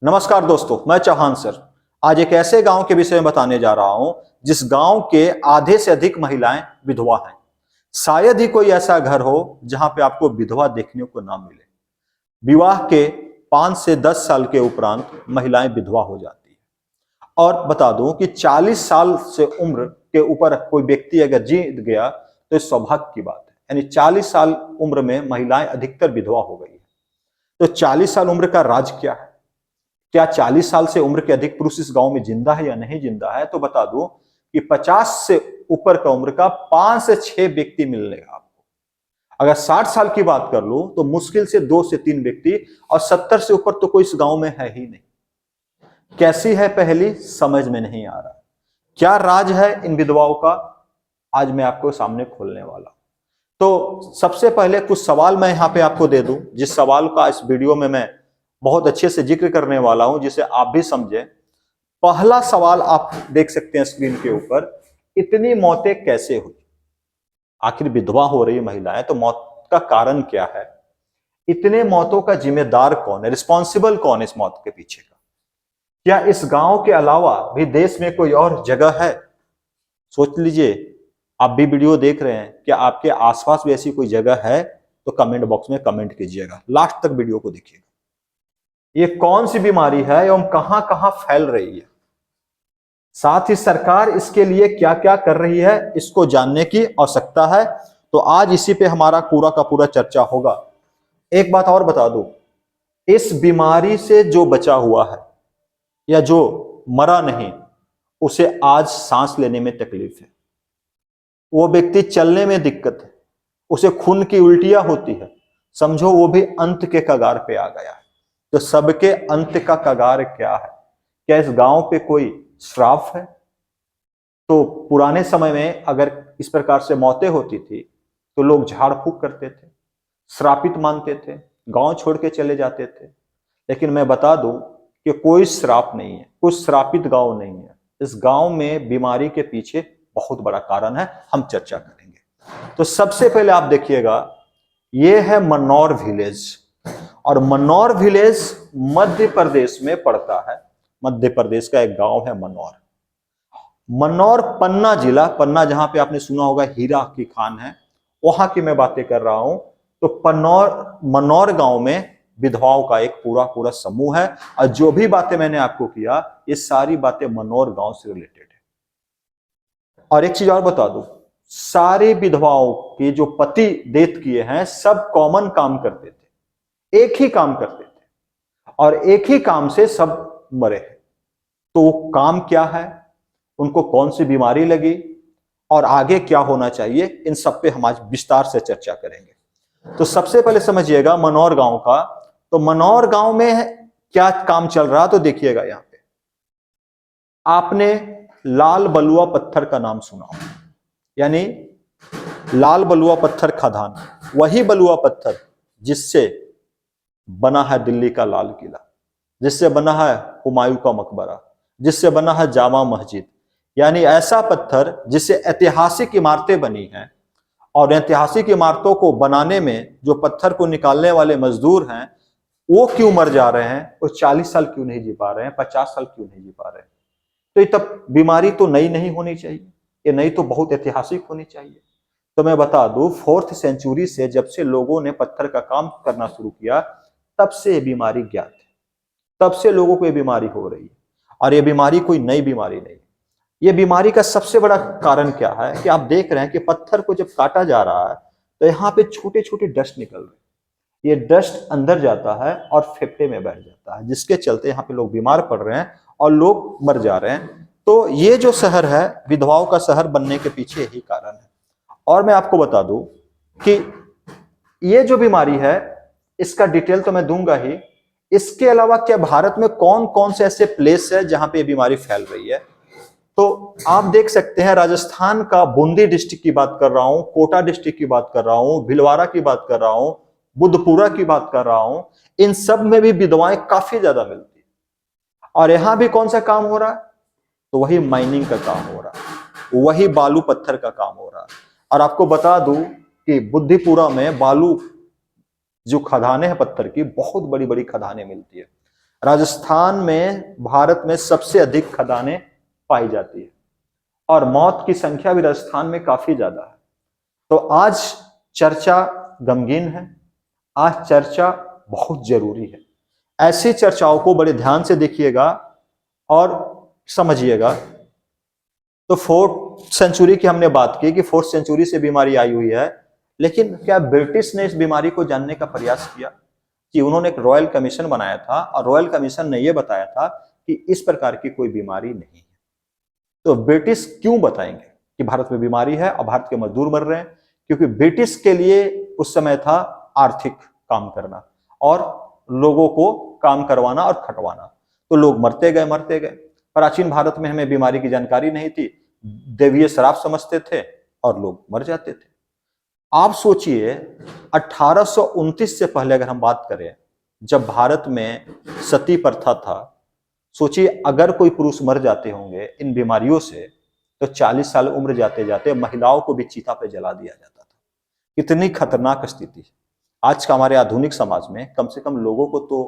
नमस्कार दोस्तों, मैं चौहान सर। आज एक ऐसे गांव के विषय में बताने जा रहा हूं जिस गांव के आधे से अधिक महिलाएं विधवा हैं। शायद ही कोई ऐसा घर हो जहां पे आपको विधवा देखने को ना मिले। विवाह के 5 से 10 साल के उपरांत महिलाएं विधवा हो जाती है। और बता दूं कि 40 साल से उम्र के ऊपर कोई व्यक्ति अगर जी गया तो इस सौभाग्य की बात है। यानी 40 साल उम्र में महिलाएं अधिकतर विधवा हो गई है। तो 40 साल उम्र का राज क्या है? क्या 40 साल से उम्र के अधिक पुरुष इस गांव में जिंदा है या नहीं जिंदा है? तो बता दूं कि 50 से ऊपर का उम्र का 5 से 6 व्यक्ति मिलेगा आपको। अगर 60 साल की बात कर लो तो मुश्किल से 2 से 3 व्यक्ति, और 70 से ऊपर तो कोई इस गांव में है ही नहीं। कैसी है पहली, समझ में नहीं आ रहा। क्या राज है इन विधवाओं का, आज मैं आपको सामने खोलने वाला। तो सबसे पहले कुछ सवाल मैं यहां पे आपको दे दूं, जिस सवाल का इस वीडियो में मैं बहुत अच्छे से जिक्र करने वाला हूं, जिसे आप भी समझें। पहला सवाल आप देख सकते हैं स्क्रीन के ऊपर, इतनी मौतें कैसे हुई? आखिर विधवा हो रही महिलाएं, तो मौत का कारण क्या है? इतने मौतों का जिम्मेदार कौन है, रिस्पॉन्सिबल कौन है इस मौत के पीछे का? क्या इस गांव के अलावा भी देश में कोई और जगह है? सोच लीजिए। आप भी वीडियो देख रहे हैं, क्या आपके आसपास भी ऐसी कोई जगह है? तो कमेंट बॉक्स में कमेंट कीजिएगा, लास्ट तक वीडियो को देखिएगा। ये कौन सी बीमारी है एवं कहां कहां फैल रही है, साथ ही सरकार इसके लिए क्या क्या कर रही है, इसको जानने की आवश्यकता है। तो आज इसी पे हमारा पूरा का पूरा चर्चा होगा। एक बात और बता दूं, इस बीमारी से जो बचा हुआ है या जो मरा नहीं, उसे आज सांस लेने में तकलीफ है। वो व्यक्ति चलने में दिक्कत है, उसे खून की उल्टियां होती है। समझो वो भी अंत के कगार पे आ गया है। तो सबके अंत का कगार क्या है? क्या इस गांव पे कोई श्राप है? तो पुराने समय में अगर इस प्रकार से मौतें होती थी तो लोग झाड़ फूक करते थे, श्रापित मानते थे, गांव छोड़ के चले जाते थे। लेकिन मैं बता दूं कि कोई श्राप नहीं है, कोई श्रापित गांव नहीं है। इस गांव में बीमारी के पीछे बहुत बड़ा कारण है, हम चर्चा करेंगे। तो सबसे पहले आप देखिएगा, ये है मनौर विलेज। और मनौर विलेज मध्य प्रदेश में पड़ता है। मध्य प्रदेश का एक गांव है मनौर। मनौर पन्ना जिला, पन्ना जहां पे आपने सुना होगा हीरा की खान है, वहां की मैं बातें कर रहा हूं। तो मनौर गांव में विधवाओं का एक पूरा पूरा समूह है। और जो भी बातें मैंने आपको किया, ये सारी बातें मनौर गांव से रिलेटेड है। और एक चीज और बता दूं, सारी विधवाओं के जो पति डेथ किए हैं, सब कॉमन काम करते थे, एक ही काम करते थे, और एक ही काम से सब मरे हैं। तो वो काम क्या है, उनको कौन सी बीमारी लगी, और आगे क्या होना चाहिए, इन सब पे हम आज विस्तार से चर्चा करेंगे। तो सबसे पहले समझिएगा मनौर गांव का। तो मनौर गांव में क्या काम चल रहा, तो देखिएगा यहां पे आपने लाल बलुआ पत्थर का नाम सुना हो, यानी लाल बलुआ पत्थर खदान, वही बलुआ पत्थर जिससे बना है दिल्ली का लाल किला, जिससे बना है हुमायूं का मकबरा, जिससे बना है जामा मस्जिद। यानी ऐसा पत्थर जिससे ऐतिहासिक इमारतें बनी हैं। और ऐतिहासिक इमारतों को बनाने में जो पत्थर को निकालने वाले मजदूर हैं, वो क्यों मर जा रहे हैं? वो 40 साल क्यों नहीं जी पा रहे हैं, 50 साल क्यों नहीं जी पा रहे हैं? तो ये तब बीमारी तो नई नहीं होनी चाहिए, ये नई तो बहुत ऐतिहासिक होनी चाहिए। तो मैं बता दूं, 4th सेंचुरी से जब से लोगों ने पत्थर का काम करना शुरू किया, तब से ये बीमारी ज्ञात है, तब से लोगों को ये बीमारी हो रही है। और ये बीमारी कोई नई बीमारी नहीं। ये बीमारी का सबसे बड़ा कारण क्या है कि आप देख रहे हैं कि पत्थर को जब काटा जा रहा है तो यहाँ पे छोटे छोटे डस्ट निकल रहे हैं। ये डस्ट अंदर जाता है और फेफड़े में बैठ जाता है, जिसके चलते यहाँ पे लोग बीमार पड़ रहे हैं और लोग मर जा रहे हैं। तो ये जो शहर है, विधवाओं का शहर बनने के पीछे यही कारण है। और मैं आपको बता दूं कि ये जो बीमारी है, इसका डिटेल तो मैं दूंगा ही। इसके अलावा क्या भारत में कौन कौन से ऐसे प्लेस है जहां पे ये बीमारी फैल रही है? तो आप देख सकते हैं, राजस्थान का बूंदी डिस्ट्रिक्ट की बात कर रहा हूं, कोटा डिस्ट्रिक्ट की बात कर रहा हूं, भिलवाड़ा की बात कर रहा हूं, बुद्धपुरा की बात कर रहा हूं। इन सब में भी विधवाएं काफी ज्यादा मिलती है। और यहां भी कौन सा काम हो रहा है? तो वही माइनिंग का काम हो रहा है, वही बालू पत्थर का काम हो रहा है। और आपको बता दूं कि बुद्धिपुरा में बालू जो खदानें हैं पत्थर की, बहुत बड़ी बड़ी खदानें मिलती है। राजस्थान में भारत में सबसे अधिक खदानें पाई जाती है और मौत की संख्या भी राजस्थान में काफी ज्यादा है। तो आज चर्चा गमगीन है, आज चर्चा बहुत जरूरी है। ऐसी चर्चाओं को बड़े ध्यान से देखिएगा और समझिएगा। तो 4th सेंचुरी की हमने बात की कि 4th सेंचुरी से बीमारी आई हुई है, लेकिन क्या ब्रिटिश ने इस बीमारी को जानने का प्रयास किया? कि उन्होंने एक रॉयल कमीशन बनाया था और रॉयल कमीशन ने यह बताया था कि इस प्रकार की कोई बीमारी नहीं है। तो ब्रिटिश क्यों बताएंगे कि भारत में बीमारी है और भारत के मजदूर मर रहे हैं? क्योंकि ब्रिटिश के लिए उस समय था आर्थिक काम करना और लोगों को काम करवाना और खटवाना। तो लोग मरते गए। प्राचीन भारत में हमें बीमारी की जानकारी नहीं थी, दैवीय श्राप समझते थे और लोग मर जाते थे। आप सोचिए 1829 से पहले अगर हम बात करें, जब भारत में सती प्रथा था, सोचिए अगर कोई पुरुष मर जाते होंगे इन बीमारियों से तो 40 साल उम्र जाते जाते महिलाओं को भी चिता पे जला दिया जाता था। कितनी खतरनाक स्थिति है। आज का हमारे आधुनिक समाज में कम से कम लोगों को तो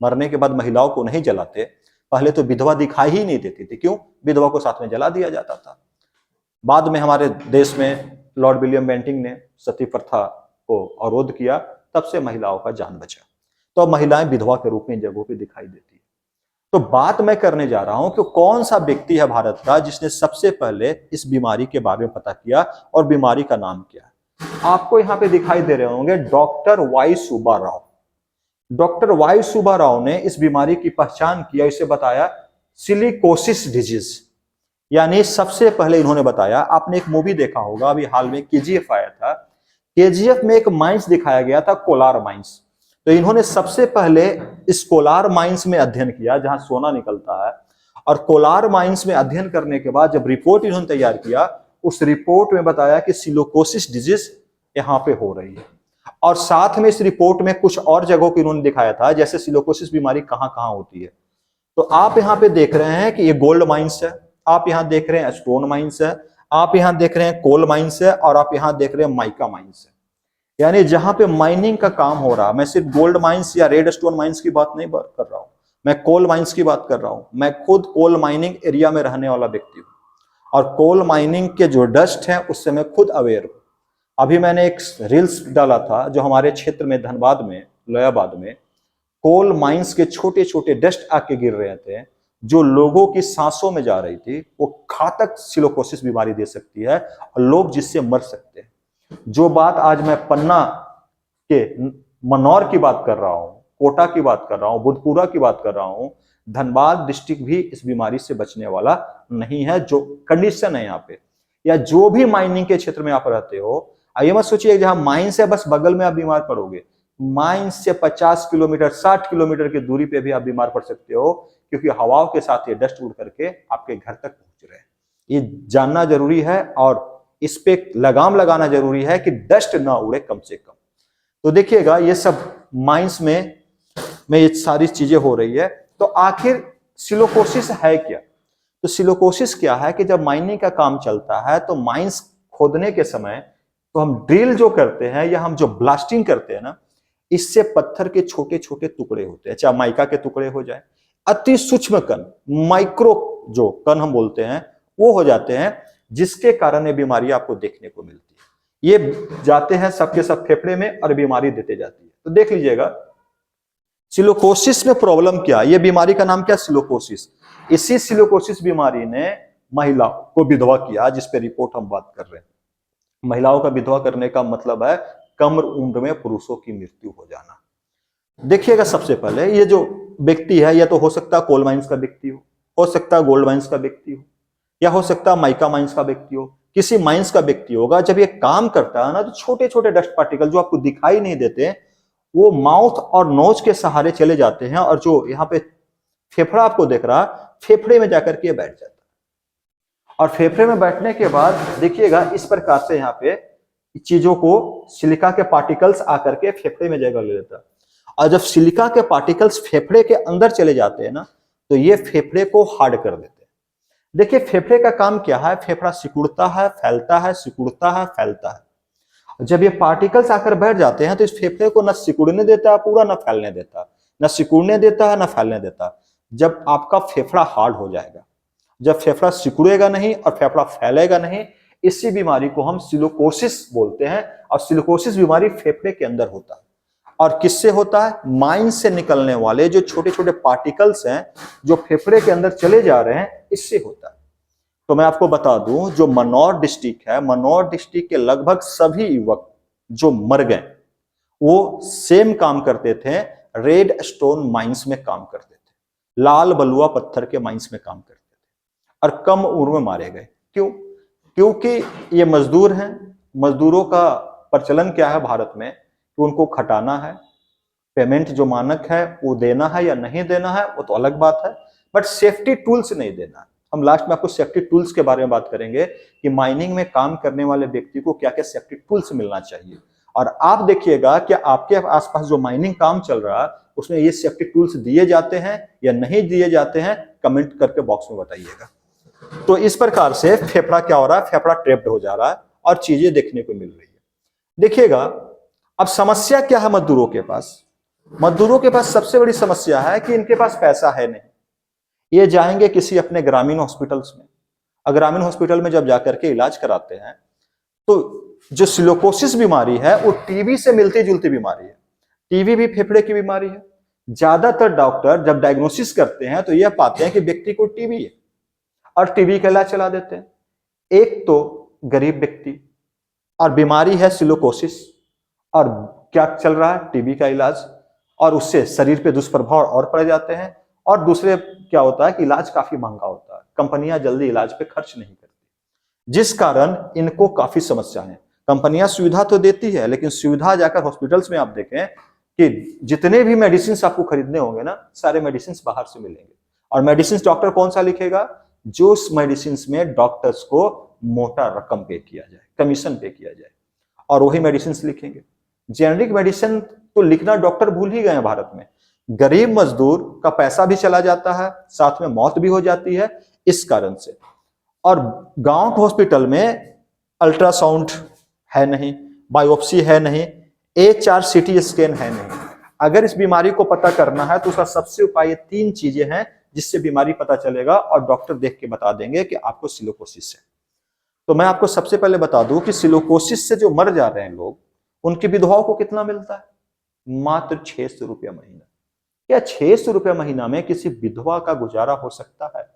मरने के बाद महिलाओं को नहीं जलाते, पहले तो विधवा दिखाई ही नहीं देती थी। क्यों? विधवा को साथ में जला दिया जाता था। बाद में हमारे देश में लॉर्ड विलियम बेंटिंक ने सती प्रथा को अवरोध किया, तब से महिलाओं का जान बचा। तो अब महिलाएं विधवा के रूप में जगहों पे दिखाई देती है। तो बात मैं करने जा रहा हूं कि कौन सा व्यक्ति है भारत का जिसने सबसे पहले इस बीमारी के बारे में पता किया और बीमारी का नाम क्या है। आपको यहां पे दिखाई दे रहे होंगे doctor Y Subba Rao. Doctor Y Subba Rao ने इस बीमारी की पहचान किया, इसे बताया सिलिकोसिस डिजीज। यानी सबसे पहले इन्होंने बताया, आपने एक मूवी देखा होगा अभी हाल में केजीएफ आया था, केजीएफ में एक माइंस दिखाया गया था, कोलार माइंस। तो इन्होंने सबसे पहले इस कोलार माइंस में अध्ययन किया जहां सोना निकलता है, और कोलार माइंस में अध्ययन करने के बाद जब रिपोर्ट इन्होंने तैयार किया, उस रिपोर्ट में बताया कि सिलिकोसिस डिजीज यहां पे हो रही है। और साथ में इस रिपोर्ट में कुछ और जगहों को इन्होंने दिखाया था, जैसे सिलिकोसिस बीमारी कहां कहां होती है। तो आप यहां पे देख रहे हैं कि ये गोल्ड माइंस है, आप यहां देख रहे हैं स्टोन माइंस है, आप यहां देख रहे हैं कोल माइंस है, और आप यहां देख रहे हैं माइका माइंस है। यानी जहां पे माइनिंग का काम हो रहा है। मैं सिर्फ गोल्ड माइंस या रेड स्टोन माइंस की बात नहीं कर रहा हूं, मैं कोल माइंस की बात कर रहा हूं। मैं खुद कोल माइनिंग एरिया में रहने वाला व्यक्ति हूं और कोल माइनिंग के जो डस्ट है उससे मैं खुद अवेयर हूं। अभी मैंने एक रील्स डाला था जो हमारे क्षेत्र में धनबाद में, लोयाबाद में कोल माइंस के छोटे छोटे डस्ट आके गिर रहे थे, जो लोगों की सांसों में जा रही थी। वो घातक सिलिकोसिस बीमारी दे सकती है और लोग जिससे मर सकते हैं। जो बात आज मैं पन्ना के मनौर की बात कर रहा हूं, कोटा की बात कर रहा हूं, बुधपुरा की बात कर रहा हूं, धनबाद डिस्ट्रिक्ट भी इस बीमारी से बचने वाला नहीं है। जो कंडीशन है यहाँ पे, या जो भी माइनिंग के क्षेत्र में आप रहते हो, ये मत सोचिए जहां माइंस है बस बगल में आप बीमार पड़ोगे। माइंस से 50 किलोमीटर 60 किलोमीटर की दूरी पे भी आप बीमार पड़ सकते हो, क्योंकि हवाओं के साथ ये डस्ट उड़ करके आपके घर तक पहुंच रहे हैं। ये जानना जरूरी है और इस पे लगाम लगाना जरूरी है कि डस्ट ना उड़े कम से कम। तो देखिएगा ये सब माइंस में ये सारी चीजें हो रही है। तो आखिर सिलिकोसिस है क्या? तो सिलिकोसिस क्या है कि जब माइनिंग का काम चलता है तो माइंस खोदने के समय तो हम ड्रिल जो करते हैं या हम जो ब्लास्टिंग करते हैं ना, इससे पत्थर के छोटे छोटे टुकड़े होते हैं, चाहे माइका के टुकड़े हो जाए, अति सूक्ष्म कण, माइक्रो जो कण हम बोलते हैं वो हो जाते हैं, जिसके कारण ये बीमारी आपको देखने को मिलती है। ये जाते हैं सबके सब फेफड़े में और बीमारी देते जाती है। तो देख लीजिएगा सिलिकोसिस में प्रॉब्लम क्या, ये बीमारी का नाम क्या, सिलिकोसिस। इसी सिलिकोसिस बीमारी ने महिला को विधवा किया, जिस पे रिपोर्ट हम बात कर रहे हैं। महिलाओं का विधवा करने का मतलब है कम उम्र में पुरुषों की मृत्यु हो जाना। देखिएगा सबसे पहले ये जो व्यक्ति है, या तो हो सकता है कोल माइंस का व्यक्ति हो सकता है गोल्ड माइंस का व्यक्ति हो, या हो सकता है माइका माइंस का व्यक्ति हो, किसी माइंस का व्यक्ति होगा। जब ये काम करता है ना, तो छोटे छोटे डस्ट पार्टिकल जो आपको दिखाई नहीं देते, वो माउथ और नोज के सहारे चले जाते हैं, और जो यहाँ पे फेफड़ा आपको देख रहा, फेफड़े में जाकर के बैठ जाता है। और फेफड़े में बैठने के बाद देखिएगा इस प्रकार से यहाँ पे चीजों को सिलिका के पार्टिकल्स आकर के फेफड़े में जगह ले लेता है। और जब सिलिका के पार्टिकल्स फेफड़े के अंदर चले जाते हैं ना, तो ये फेफड़े को हार्ड कर देते हैं। देखिए फेफड़े का काम क्या है, फेफड़ा सिकुड़ता है, फैलता है, सिकुड़ता है, फैलता है। जब ये पार्टिकल्स आकर बैठ जाते हैं तो इस फेफड़े को न सिकुड़ने देता है पूरा, न फैलने देता। ना सिकुड़ने देता है ना फैलने देता। जब आपका फेफड़ा हार्ड हो जाएगा, जब फेफड़ा सिकुड़ेगा नहीं और फेफड़ा फैलेगा नहीं, इसी बीमारी को हम सिलिकोसिस बोलते हैं। और सिलिकोसिस बीमारी फेफड़े के अंदर होता है। और किससे होता है? माइंड से निकलने वाले जो छोटे छोटे पार्टिकल्स हैं जो फेफड़े के अंदर चले जा रहे हैं, इससे होता है। तो मैं आपको बता दूं, जो मनौर डिस्ट्रिक्ट है, मनौर डिस्ट्रिक्ट के लगभग सभी युवक जो मर गए वो सेम काम करते थे, रेड स्टोन माइंस में काम करते थे, लाल बलुआ पत्थर के माइंस में काम करते थे और कम उम्र में मारे गए। क्यों? क्योंकि ये मजदूर हैं। मजदूरों का प्रचलन क्या है भारत में कि उनको खटाना है, पेमेंट जो मानक है वो देना है या नहीं देना है वो तो अलग बात है, बट सेफ्टी टूल्स नहीं देना है। हम लास्ट में आपको सेफ्टी टूल्स के बारे में बात करेंगे कि माइनिंग में काम करने वाले व्यक्ति को क्या क्या सेफ्टी टूल्स मिलना चाहिए। और आप देखिएगा कि आपके आसपास जो माइनिंग काम चल रहा है उसमें ये सेफ्टी टूल्स दिए जाते हैं या नहीं दिए जाते हैं, कमेंट करके बॉक्स में बताइएगा। तो इस प्रकार से फेफड़ा क्या हो रहा है? फेफड़ा ट्रैप्ड हो जा रहा है और चीजें देखने को मिल रही है। देखिएगा, अब समस्या क्या है मजदूरों के पास? मजदूरों के पास सबसे बड़ी समस्या है कि इनके पास पैसा है नहीं। ये जाएंगे किसी अपने ग्रामीण हॉस्पिटल्स में, और ग्रामीण हॉस्पिटल में जब जाकर के इलाज कराते हैं तो जो सिलिकोसिस बीमारी है वो टीबी से मिलती जुलती बीमारी है। टीबी भी फेफड़े की बीमारी है। ज्यादातर डॉक्टर जब डायग्नोसिस करते हैं तो यह पाते हैं कि व्यक्ति को टीबी है और टीबी का इलाज चला देते हैं। एक तो गरीब व्यक्ति और बीमारी है सिलिकोसिस, और क्या चल रहा है? टीबी का इलाज, और उससे शरीर पे दुष्प्रभाव और पड़ जाते हैं। और दूसरे क्या होता है कि इलाज काफी महंगा होता है, कंपनियां जल्दी इलाज पे खर्च नहीं करती, जिस कारण इनको काफी समस्या है। कंपनियां सुविधा तो देती है, लेकिन सुविधा जाकर हॉस्पिटल्स में आप देखें कि जितने भी मेडिसिन आपको खरीदने होंगे ना, सारे मेडिसिन बाहर से मिलेंगे। और मेडिसिन डॉक्टर कौन सा लिखेगा? जो उस मेडिसिन में डॉक्टर्स को मोटा रकम पे किया जाए, कमीशन पे किया जाए, और वही मेडिसिन लिखेंगे। जेनरिक मेडिसिन तो लिखना डॉक्टर भूल ही गए हैं भारत में। गरीब मजदूर का पैसा भी चला जाता है, साथ में मौत भी हो जाती है इस कारण से। और गांव के हॉस्पिटल में अल्ट्रासाउंड है नहीं, बायोप्सी है नहीं, HR CT स्कैन है नहीं। अगर इस बीमारी को पता करना है तो उसका सबसे उपाय ये 3 चीजें हैं जिससे बीमारी पता चलेगा और डॉक्टर देख के बता देंगे कि आपको सिलिकोसिस है। तो मैं आपको सबसे पहले बता दूं कि सिलिकोसिस से जो मर जा रहे हैं लोग, उनकी विधवाओं को कितना मिलता है? मात्र 600 रुपया महीना। क्या 600 रुपया महीना में किसी विधवा का गुजारा हो सकता है?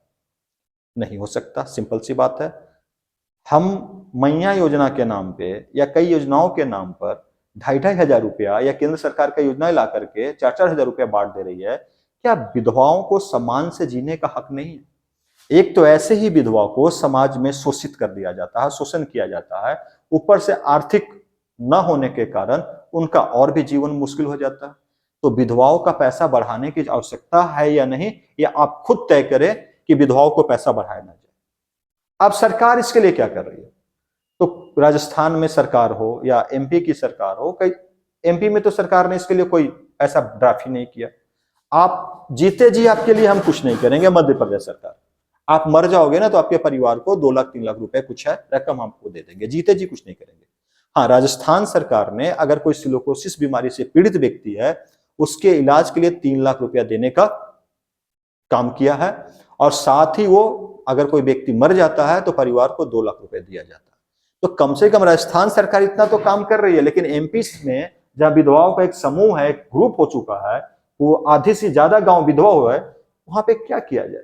नहीं हो सकता। सिंपल सी बात है। हम मैया योजना के नाम पे या कई योजनाओं के नाम पर 2,500 रुपया या केंद्र सरकार का योजना ला करके 4-4 हजार रुपया बांट दे रही है। क्या विधवाओं को सम्मान से जीने का हक नहीं है? एक तो ऐसे ही विधवा को समाज में शोषित कर दिया जाता है, शोषण किया जाता है, ऊपर से आर्थिक न होने के कारण उनका और भी जीवन मुश्किल हो जाता है। तो विधवाओं का पैसा बढ़ाने की आवश्यकता है या नहीं, ये आप खुद तय करें कि विधवाओं को पैसा बढ़ाया ना जाए। अब सरकार इसके लिए क्या कर रही है? तो राजस्थान में सरकार हो या MP की सरकार हो, कई MP में तो सरकार ने इसके लिए कोई ऐसा ड्राफ्ट ही नहीं किया। आप जीते जी आपके लिए हम कुछ नहीं करेंगे। मध्य प्रदेश सरकार, आप मर जाओगे ना तो आपके परिवार को 2 लाख 3 लाख रुपए कुछ है रकम आपको दे देंगे, जीते जी कुछ नहीं करेंगे। हाँ, राजस्थान सरकार ने अगर कोई सिलिकोसिस बीमारी से पीड़ित व्यक्ति है उसके इलाज के लिए 3 लाख रुपया देने का काम किया है, और साथ ही वो अगर कोई व्यक्ति मर जाता है तो परिवार को 2 लाख रुपए दिया जाता है। तो कम से कम राजस्थान सरकार इतना तो काम कर रही है। लेकिन MP में जहां विधवाओं का एक समूह है, एक ग्रुप हो चुका है, वो आधे से ज्यादा गांव विधवा हुआ है, वहां पे क्या किया जाए?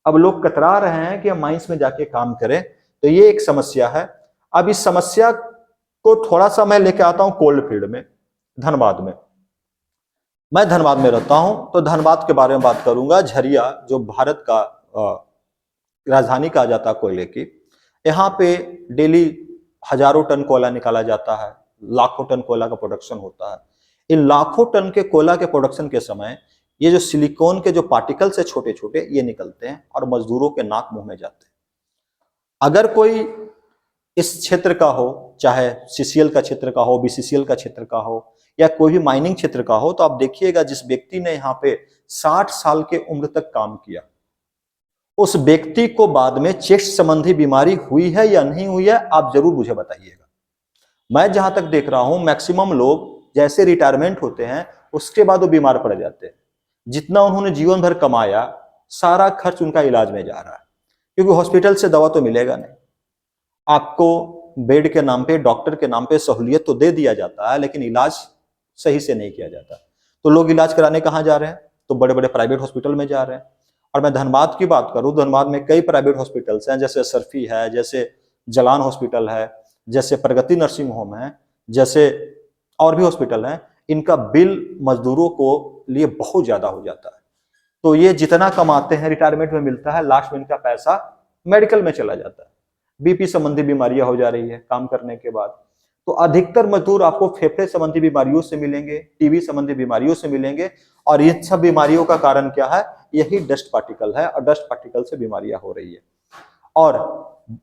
अब लोग कतरा रहे हैं कि हम माइंस में जाके काम करें। तो ये एक समस्या है। अब इस समस्या को थोड़ा सा मैं लेके आता हूं कोल्ड फील्ड में, धनबाद में। मैं धनबाद में रहता हूं तो धनबाद के बारे में बात करूंगा। झरिया जो भारत का राजधानी कहा जाता है कोयले की, यहाँ पे डेली हजारों टन कोयला निकाला जाता है, लाखों टन कोयला का प्रोडक्शन होता है। इन लाखों टन के कोयला के प्रोडक्शन के समय ये जो सिलिकॉन के जो पार्टिकल्स है छोटे छोटे, ये निकलते हैं और मजदूरों के नाक मुंह में जाते हैं। अगर कोई इस क्षेत्र का हो, चाहे CCL का क्षेत्र का हो, BCCL का क्षेत्र का हो, या कोई भी माइनिंग क्षेत्र का हो, तो आप देखिएगा जिस व्यक्ति ने यहाँ पे 60 साल के उम्र तक काम किया, उस व्यक्ति को बाद में चेस्ट संबंधी बीमारी हुई है या नहीं हुई है, आप जरूर मुझे बताइएगा। मैं जहां तक देख रहा हूं मैक्सिमम लोग जैसे रिटायरमेंट होते हैं उसके बाद वो बीमार पड़ जाते हैं। जितना उन्होंने जीवन भर कमाया सारा खर्च उनका इलाज में जा रहा है, क्योंकि हॉस्पिटल से दवा तो मिलेगा नहीं। आपको बेड के नाम पे, डॉक्टर के नाम पे सहूलियत तो दे दिया जाता है, लेकिन इलाज सही से नहीं किया जाता। तो लोग इलाज कराने कहाँ जा रहे हैं? तो बड़े बड़े प्राइवेट हॉस्पिटल में जा रहे हैं। और मैं धनबाद की बात करूं, धनबाद में कई प्राइवेट हॉस्पिटल्स हैं, जैसे सरफी है, जैसे जलान हॉस्पिटल है, जैसे प्रगति नर्सिंग होम है, जैसे और भी हॉस्पिटल हैं। इनका बिल मजदूरों को लिए बहुत ज्यादा हो जाता है। तो ये जितना कमाते हैं रिटायरमेंट में मिलता है, लास्ट में इनका पैसा मेडिकल में चला जाता है। बीपी संबंधी बीमारियां हो जा रही है काम करने के बाद। तो अधिकतर मजदूर आपको फेफड़े संबंधी बीमारियों से मिलेंगे, टीबी संबंधी बीमारियों से मिलेंगे। और इन सब बीमारियों का कारण क्या है? यही डस्ट पार्टिकल है, और डस्ट पार्टिकल से बीमारियां हो रही है। और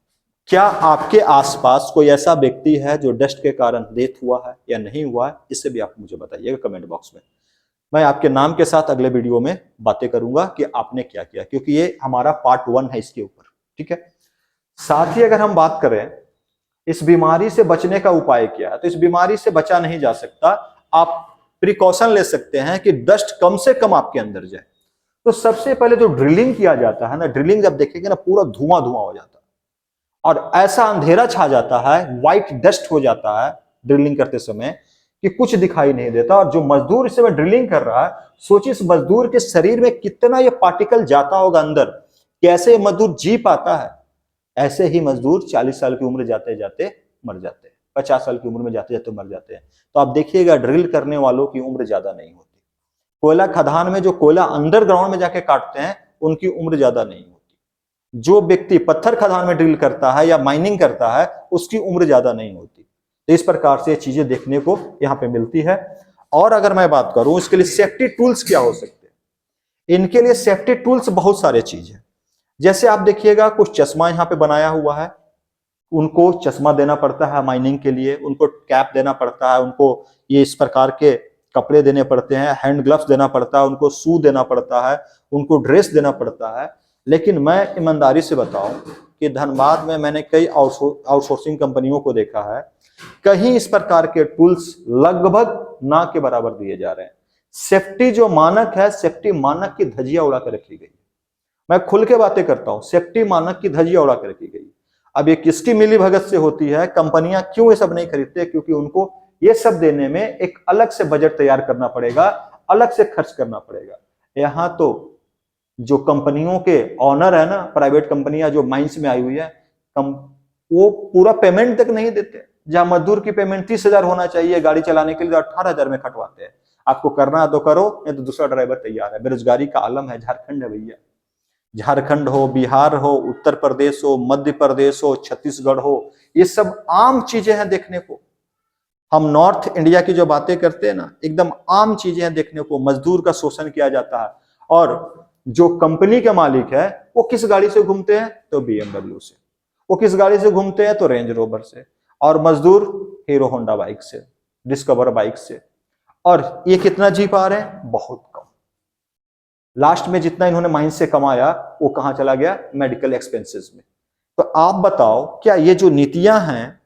क्या आपके आसपास कोई ऐसा व्यक्ति है जो डस्ट के कारण डेथ हुआ है या नहीं हुआ है? इससे भी आप मुझे बताइएगा कमेंट बॉक्स में। मैं आपके नाम के साथ अगले वीडियो में बातें करूंगा कि आपने क्या किया, क्योंकि ये हमारा पार्ट 1 है इसके ऊपर, ठीक है। साथ ही अगर हम बात करें इस बीमारी से बचने का उपाय क्या है, तो इस बीमारी से बचा नहीं जा सकता। आप प्रिकॉशन ले सकते हैं कि डस्ट कम से कम आपके अंदर जाए। तो सबसे पहले जो ड्रिलिंग किया जाता है ना, ड्रिलिंग जब देखेंगे ना, पूरा धुआं धुआं हो जाता है और ऐसा अंधेरा छा जाता है, व्हाइट डस्ट हो जाता है ड्रिलिंग करते समय कि कुछ दिखाई नहीं देता। और जो मजदूर इस समय ड्रिलिंग कर रहा है, सोचिए इस मजदूर के शरीर में कितना ये पार्टिकल जाता होगा अंदर, कैसे ये मजदूर जी पाता है। ऐसे ही मजदूर 40 साल की उम्र जाते जाते मर जाते हैं, 50 साल की उम्र में जाते जाते मर जाते हैं। तो आप देखिएगा ड्रिल करने वालों की उम्र ज्यादा नहीं होती। कोयला खदान में जो कोयला अंडरग्राउंड में जाके काटते हैं, उनकी उम्र ज्यादा नहीं होती। जो व्यक्ति पत्थर खदान में ड्रिल करता है या माइनिंग करता है, उसकी उम्र ज्यादा नहीं होती। तो इस प्रकार से चीजें देखने को यहाँ पे मिलती है। और अगर मैं बात करूं इसके लिए सेफ्टी टूल्स क्या हो सकते हैं, इनके लिए सेफ्टी टूल्स बहुत सारे चीज है। जैसे आप देखिएगा कुछ चश्मा यहाँ पे बनाया हुआ है, उनको चश्मा देना पड़ता है माइनिंग के लिए, उनको कैप देना पड़ता है, उनको ये इस प्रकार के कपड़े देने पड़ते हैं, हैंड ग्लव्स देना पड़ता है, उनको शू देना पड़ता है, उनको ड्रेस देना पड़ता है। लेकिन मैं ईमानदारी से बताऊं कि धनबाद में मैंने कई आउटसोर्सिंग कंपनियों को देखा है, कहीं इस प्रकार के टूल्स लगभग ना के बराबर दिए जा रहे हैं। सेफ्टी जो मानक है, सेफ्टी मानक की धज्जियां उड़ा कर रखी गई। मैं खुल के बातें करता हूं, सेफ्टी मानक की धज्जियां उड़ा कर रखी गई। अब ये किसकी मिली भगत से होती है? कंपनियां क्यों ये सब नहीं खरीदते? क्योंकि उनको ये सब देने में एक अलग से बजट तैयार करना पड़ेगा, अलग से खर्च करना पड़ेगा। यहाँ तो जो कंपनियों के ऑनर है ना, प्राइवेट कंपनियां जो माइंस में आई हुई है, वो पूरा पेमेंट तक नहीं देते। जहां मजदूर की पेमेंट 30,000 होना चाहिए गाड़ी चलाने के लिए, 18,000 में खटवाते हैं। आपको करना है तो करो, नहीं तो दूसरा ड्राइवर तैयार है। बेरोजगारी का आलम है, झारखंड है भैया। झारखंड हो, बिहार हो, उत्तर प्रदेश हो, मध्य प्रदेश हो, छत्तीसगढ़ हो, ये सब आम चीजें हैं देखने को। हम नॉर्थ इंडिया की जो बातें करते हैं ना, एकदम आम चीजें हैं देखने को। मजदूर का शोषण किया जाता है। और जो कंपनी के मालिक है वो किस गाड़ी से घूमते हैं? तो BMW से। वो किस गाड़ी से घूमते हैं? तो रेंज रोवर से। और मजदूर हीरो होंडा बाइक से, डिस्कवर बाइक से। और ये कितना जी पा रहे हैं? बहुत कम। लास्ट में जितना इन्होंने माइंस से कमाया वो कहां चला गया? मेडिकल एक्सपेंसेस में। तो आप बताओ, क्या ये जो नीतियां हैं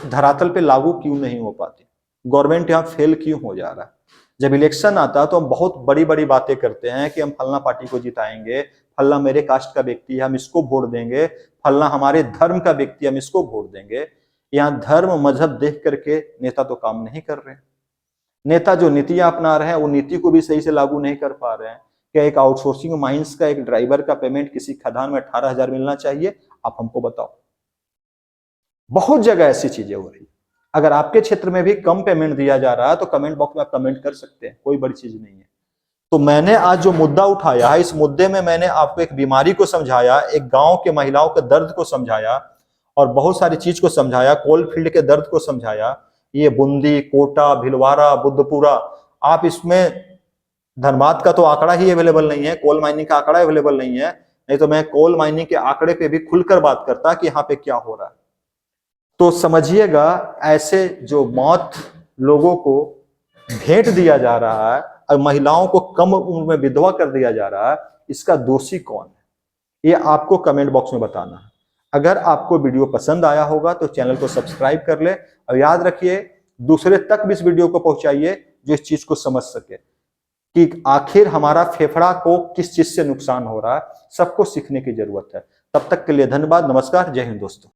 धरातल पे लागू क्यों नहीं हो पाती? गवर्नमेंट यहां फेल क्यों हो जा रहा है? जब इलेक्शन आता है तो हम बहुत बड़ी बड़ी बातें करते हैं कि हम फलना पार्टी को जिताएंगे, फलना मेरे कास्ट का व्यक्ति है हम इसको वोट देंगे, फलना हमारे धर्म का व्यक्ति हम इसको वोट देंगे। यहाँ धर्म मजहब देख करके नेता तो काम नहीं कर रहे। नेता जो नीतियां अपना रहे हैं वो नीति को भी सही से लागू नहीं कर पा रहे हैं। क्या एक आउटसोर्सिंग माइंस का एक ड्राइवर का पेमेंट किसी खदान में 18,000 मिलना चाहिए? आप हमको बताओ। बहुत जगह ऐसी चीजें हो रही। अगर आपके क्षेत्र में भी कम पेमेंट दिया जा रहा है तो कमेंट बॉक्स में आप कमेंट कर सकते हैं, कोई बड़ी चीज नहीं है। तो मैंने आज जो मुद्दा उठाया है, इस मुद्दे में मैंने आपको एक बीमारी को समझाया, एक गांव के महिलाओं के दर्द को समझाया और बहुत सारी चीज को समझाया, कोल फील्ड के दर्द को समझाया। ये बूंदी, कोटा, भिलवाड़ा, बुद्धपुरा, आप इसमें धनबाद का तो आंकड़ा ही अवेलेबल नहीं है, कोल माइनिंग का आंकड़ा अवेलेबल नहीं है। नहीं तो मैं कोल माइनिंग के आंकड़े पे भी खुलकर बात करता कि यहाँ पे क्या हो रहा है। तो समझिएगा, ऐसे जो मौत लोगों को भेंट दिया जा रहा है और महिलाओं को कम उम्र में विधवा कर दिया जा रहा है, इसका दोषी कौन है? ये आपको कमेंट बॉक्स में बताना है। अगर आपको वीडियो पसंद आया होगा तो चैनल को सब्सक्राइब कर ले और याद रखिए दूसरे तक भी इस वीडियो को पहुंचाइए जो इस चीज को समझ सके। कि आखिर हमारा फेफड़ा को किस चीज से नुकसान हो रहा है, सबको सीखने की जरूरत है। तब तक के लिए धन्यवाद, नमस्कार, जय हिंद दोस्तों।